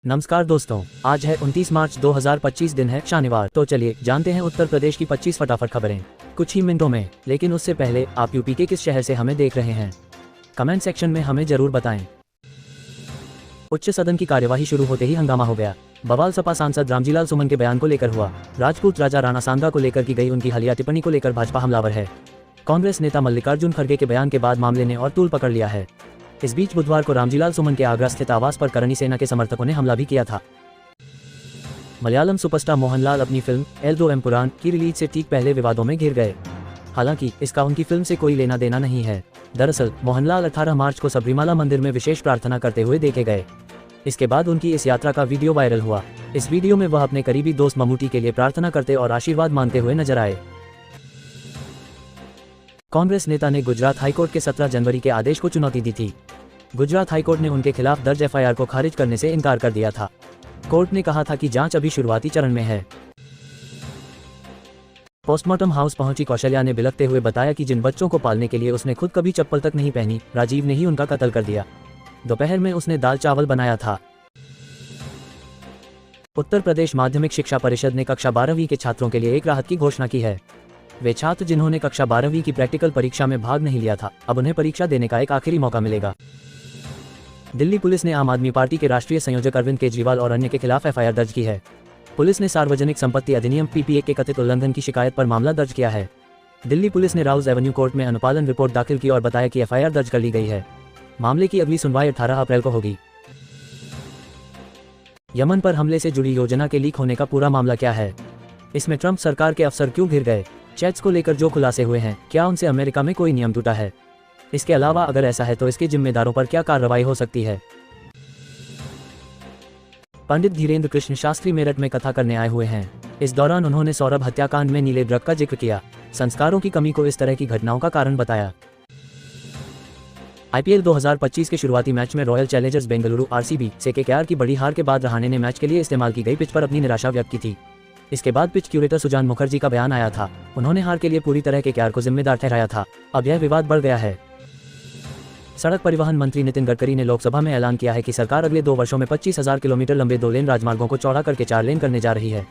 नमस्कार दोस्तों, आज है 29 मार्च 2025 दिन है शनिवार। तो चलिए जानते हैं उत्तर प्रदेश की 25 फटाफट खबरें कुछ ही मिनटों में। लेकिन उससे पहले आप यूपी के किस शहर से हमें देख रहे हैं, कमेंट सेक्शन में हमें जरूर बताएं। उच्च सदन की कार्यवाही शुरू होते ही हंगामा हो गया। बवाल सपा सांसद रामजीलाल सुमन के बयान को लेकर हुआ। राजपूत राजा राणा सांगा को लेकर की गई उनकी हालिया टिप्पणी को लेकर भाजपा हमलावर है। कांग्रेस नेता मल्लिकार्जुन खड़गे के बयान के बाद मामले ने और तूल पकड़ लिया है। इस बीच बुधवार को रामजीलाल सुमन के आगरा स्थित आवास पर करणी सेना के समर्थकों ने हमला भी किया था। मलयालम सुपरस्टार मोहनलाल अपनी फिल्म एल दो एम्पुरान की रिलीज से ठीक पहले विवादों में घिर गए। हालांकि इसका उनकी फिल्म से कोई लेना देना नहीं है। दरअसल मोहनलाल 18 मार्च को सबरीमाला मंदिर में विशेष प्रार्थना करते हुए देखे गए। इसके बाद उनकी इस यात्रा का वीडियो वायरल हुआ। इस वीडियो में वह अपने करीबी दोस्त ममूटी के लिए प्रार्थना करते और आशीर्वाद मांगते हुए नजर आए। कांग्रेस नेता ने गुजरात हाईकोर्ट के 17 जनवरी के आदेश को चुनौती दी थी। गुजरात हाईकोर्ट ने उनके खिलाफ दर्ज एफआईआर को खारिज करने से इनकार कर दिया था। कोर्ट ने कहा था कि जांच अभी शुरुआती चरण में है। पोस्टमार्टम हाउस पहुंची कौशल्या ने बिलखते हुए बताया कि जिन बच्चों को पालने के लिए उसने खुद कभी चप्पल तक नहीं पहनी, राजीव ने ही उनका कत्ल कर दिया। दोपहर में उसने दाल चावल बनाया था। उत्तर प्रदेश माध्यमिक शिक्षा परिषद ने कक्षा 12वीं के छात्रों के लिए एक राहत की घोषणा की है। वे छात्र जिन्होंने कक्षा 12वीं की प्रैक्टिकल परीक्षा में भाग नहीं लिया था, अब उन्हें परीक्षा देने का एक आखिरी मौका मिलेगा। दिल्ली पुलिस ने आम आदमी पार्टी के राष्ट्रीय संयोजक अरविंद केजरीवाल और अन्य के खिलाफ एफआईआर दर्ज की है। पुलिस ने सार्वजनिक संपत्ति अधिनियम पीपीए के कथित उल्लंघन की शिकायत पर मामला दर्ज किया है। दिल्ली पुलिस ने राउज एवेन्यू कोर्ट में अनुपालन रिपोर्ट दाखिल की और बताया कि एफआईआर दर्ज कर ली गई है। मामले की अगली सुनवाई 18 अप्रैल को होगी। यमन पर हमले से जुड़ी योजना के लीक होने का पूरा मामला क्या है? इसमें ट्रंप सरकार के अफसर क्यों घिर गए? चैट्स को लेकर जो खुलासे हुए हैं, क्या उनसे अमेरिका में कोई नियम टूटा है? इसके अलावा अगर ऐसा है तो इसके जिम्मेदारों पर क्या कार्रवाई हो सकती है? पंडित धीरेन्द्र कृष्ण शास्त्री मेरठ में कथा करने आए हुए हैं। इस दौरान उन्होंने सौरभ हत्याकांड में नीले ड्रग का जिक्र किया। संस्कारों की कमी को इस तरह की घटनाओं का कारण बताया। आईपीएल 2025 के शुरुआती मैच में रॉयल चैलेंजर्स बेंगलुरु आरसीबी से केकेआर की बड़ी हार के बाद रहाणे ने मैच के लिए इस्तेमाल की गई पिच पर अपनी निराशा व्यक्त की थी। इसके बाद पिच क्यूरेटर सुजान मुखर्जी का बयान आया था। उन्होंने हार के लिए पूरी तरह केकेआर को जिम्मेदार ठहराया था। अब यह विवाद बढ़ गया है। सड़क परिवहन मंत्री नितिन गडकरी ने लोकसभा में ऐलान किया है कि सरकार अगले 2 वर्षों में 25,000 किलोमीटर लंबे 2 लेन राजमार्गों को चौड़ा करके 4 लेन करने जा रही है।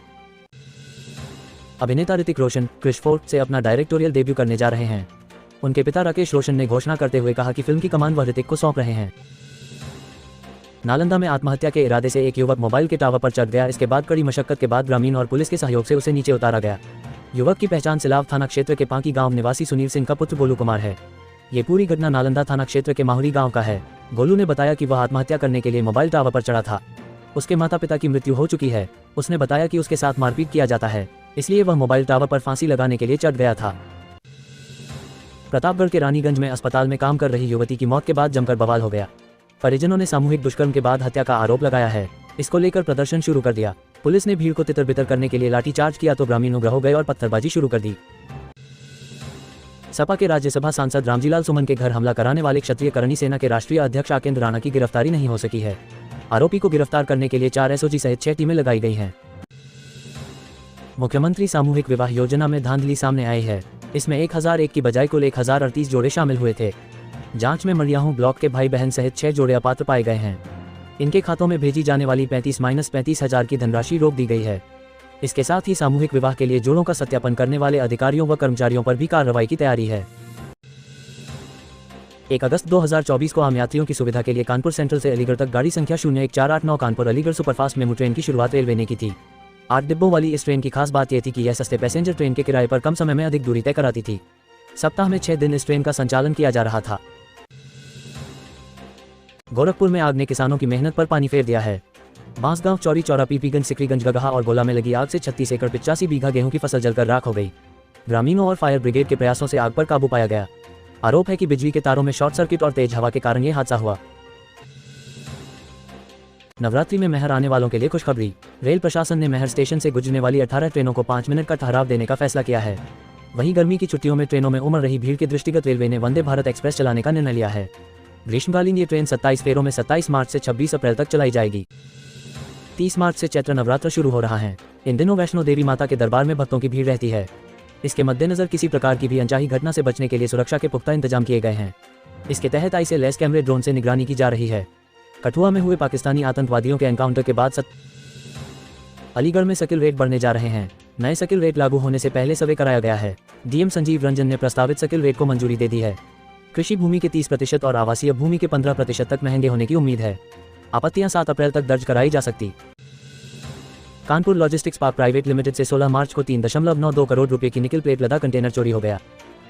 अभिनेता ऋतिक रोशन क्रिश 4 से अपना डायरेक्टोरियल डेब्यू करने जा रहे हैं। उनके पिता राकेश रोशन ने घोषणा करते हुए कहा कि फिल्म की कमान वह ऋतिक को सौंप रहे हैं। नालंदा में आत्महत्या के इरादे से एक युवक मोबाइल के टावर पर चढ़ गया। इसके बाद कड़ी मशक्कत के बाद ग्रामीण और पुलिस के सहयोग से उसे नीचे उतारा गया। युवक की पहचान सिलाव थाना क्षेत्र के पांकी गांव निवासी सुनील सिंह का पुत्र गोलू कुमार है। ये पूरी घटना नालंदा थाना क्षेत्र के माहुरी गांव का है। गोलू ने बताया कि वह आत्महत्या करने के लिए मोबाइल टावर पर चढ़ा था। उसके माता पिता की मृत्यु हो चुकी है। उसने बताया कि उसके साथ मारपीट किया जाता है, इसलिए वह मोबाइल टावर पर फांसी लगाने के लिए चढ़ गया था। प्रतापगढ़ के रानीगंज में अस्पताल में काम कर रही युवती की मौत के बाद जमकर बवाल हो गया। परिजनों ने सामूहिक दुष्कर्म के बाद हत्या का आरोप लगाया है। इसको लेकर प्रदर्शन शुरू कर दिया। पुलिस ने भीड़ को तितर-बितर करने के लिए लाठीचार्ज किया तो ग्रामीण उग्र हो गए और पत्थरबाजी शुरू कर दी। सपा के राज्यसभा सांसद रामजीलाल सुमन के घर हमला कराने वाले क्षत्रिय करणी सेना के राष्ट्रीय अध्यक्ष आकेंद्र राणा की गिरफ्तारी नहीं हो सकी है। आरोपी को गिरफ्तार करने के लिए 4 एसओजी सहित 6 टीमें लगाई गई हैं। मुख्यमंत्री सामूहिक विवाह योजना में धांधली सामने आई है। इसमें 1001 की बजाय कुल 1038 जोड़े शामिल हुए थे। जांच में मड़ियाहू ब्लॉक के भाई बहन सहित 6 जोड़े अपात्र पाए गए हैं। इनके खातों में भेजी जाने वाली 35,-35,000 की धनराशि रोक दी गई है। इसके साथ ही सामूहिक विवाह के लिए जोड़ों का सत्यापन करने वाले अधिकारियों व कर्मचारियों पर भी कार्रवाई की तैयारी है। 1 अगस्त 2024 को आम यात्रियों की सुविधा के लिए कानपुर सेंट्रल से अलीगढ़ तक गाड़ी संख्या 01489 Kanpur Aligarh superfast MEMU train की शुरुआत रेलवे ने की थी। 8 डिब्बों वाली इस ट्रेन की खास बात यह थी कि यह सस्ते पैसेंजर ट्रेन के किराए पर कम समय में अधिक दूरी तय कराती थी। सप्ताह में 6 दिन इस ट्रेन का संचालन किया जा रहा था। गोरखपुर में आग ने किसानों की मेहनत पर पानी फेर दिया है। बांसगांव, चौरी चौरा, पीपीगंज, सिकरीगंज, गगहा और गोला में लगी आग से 36 एकड़ 85 बीघा गेहूं की फसल जलकर राख हो गई। ग्रामीणों और फायर ब्रिगेड के प्रयासों से आग पर काबू पाया गया। आरोप है कि बिजली के तारों में शॉर्ट सर्किट और तेज हवा के कारण यह हादसा हुआ। नवरात्रि में महर आने वालों के लिए खुशखबरी। रेल प्रशासन ने महर स्टेशन से गुजरने वाली 18 ट्रेनों को 5 मिनट का ठहराव देने का फैसला किया है। वहीं गर्मी की छुट्टियों में ट्रेनों में उमड़ रही भीड़ के दृष्टिगत रेलवे ने वंदे भारत एक्सप्रेस चलाने का निर्णय लिया है। ग्रीष्मकालीन ये ट्रेन 27 फेरों में 27 मार्च से 26 अप्रैल तक चलाई जाएगी। 30 मार्च से चैत्र नवरात्र शुरू हो रहा है। इन दिनों वैष्णो देवी माता के दरबार में भक्तों की भीड़ रहती है। इसके मद्देनजर किसी प्रकार की भी अनचाही घटना से बचने के लिए सुरक्षा के पुख्ता इंतजाम किए गए हैं। इसके तहत आई से लैस कैमरे ड्रोन से निगरानी की जा रही है। कठुआ में हुए पाकिस्तानी आतंकवादियों के एनकाउंटर के बाद अलीगढ़ में स्किल रेट बढ़ने जा रहे हैं। नए स्किल रेट लागू होने से पहले सर्वे कराया गया है। डीएम संजीव रंजन ने प्रस्तावित स्किल रेट को मंजूरी दे दी है। कृषि भूमि के 30% और आवासीय भूमि के 15% तक महंगे होने की उम्मीद है। आपत्तियां 7 अप्रैल तक दर्ज कराई जा सकती। Kanpur logistics park private limited से 16 मार्च को 3.92 करोड़ रुपए की निकल प्लेट लदा कंटेनर चोरी हो गया।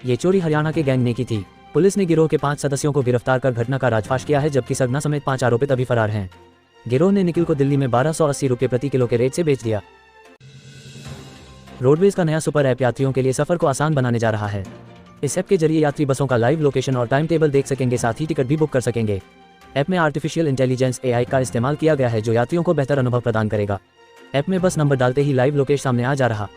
ये चोरी हरियाणा के गैंग ने की थी। पुलिस ने गिरोह के 5 सदस्यों को गिरफ्तार कर घटना का राजफाश किया है, जबकि सरगना समेत 5 आरोपित अभी फरार हैं। गिरोह ने निकिल को दिल्ली में 1280 रुपये प्रति किलो के रेट से बेच दिया। रोडवेज का नया सुपर ऐप यात्रियों के लिए सफर को आसान बनाने जा रहा है। इस ऐप के जरिए यात्री बसों का लाइव लोकेशन और टाइम टेबल देख सकेंगे, साथ ही टिकट भी बुक कर सकेंगे। ऐप में आर्टिफिशियल इंटेलिजेंस AI का इस्तेमाल किया गया है, जो यात्रियों को बेहतर अनुभव प्रदान करेगा। ऐप में बस नंबर डालते ही लाइव लोकेशन सामने आ जा रहा।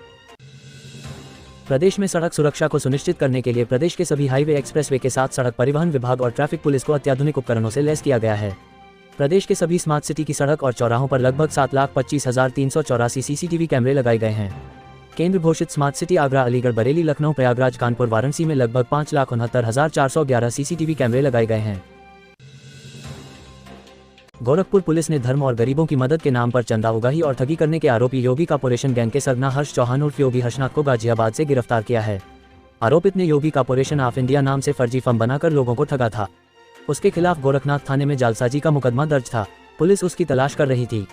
प्रदेश में सड़क सुरक्षा को सुनिश्चित करने के लिए प्रदेश के सभी हाईवे एक्सप्रेसवे के साथ सड़क परिवहन विभाग और ट्रैफिक पुलिस को अत्याधुनिक उपकरणों से लैस किया गया है। प्रदेश के सभी स्मार्ट सिटी की सड़क और चौराहों पर लगभग 7,25,384 CCTV कैमरे लगाए गए हैं। केंद्र घोषित स्मार्ट सिटी आगरा, अलीगढ़, बरेली, लखनऊ, प्रयागराज, कानपुर, वाराणसी में लगभग 5,69,411 CCTV कैमरे लगाए गए हैं। गोरखपुर पुलिस ने धर्म और गरीबों की मदद के नाम पर चंदा उगाही और ठगी करने के आरोपी योगी कॉर्पोरेशन गैंग के सरगना हर्ष चौहान उर्फ योगी हर्षनाथ को गाजियाबाद से गिरफ्तार किया है। आरोपित ने योगी कॉर्पोरेशन ऑफ इंडिया नाम से फर्जी फर्म बनाकर लोगों को ठगा था। उसके खिलाफ गोरखनाथ थाने में जालसाजी का मुकदमा दर्ज था। पुलिस उसकी तलाश कर रही थी।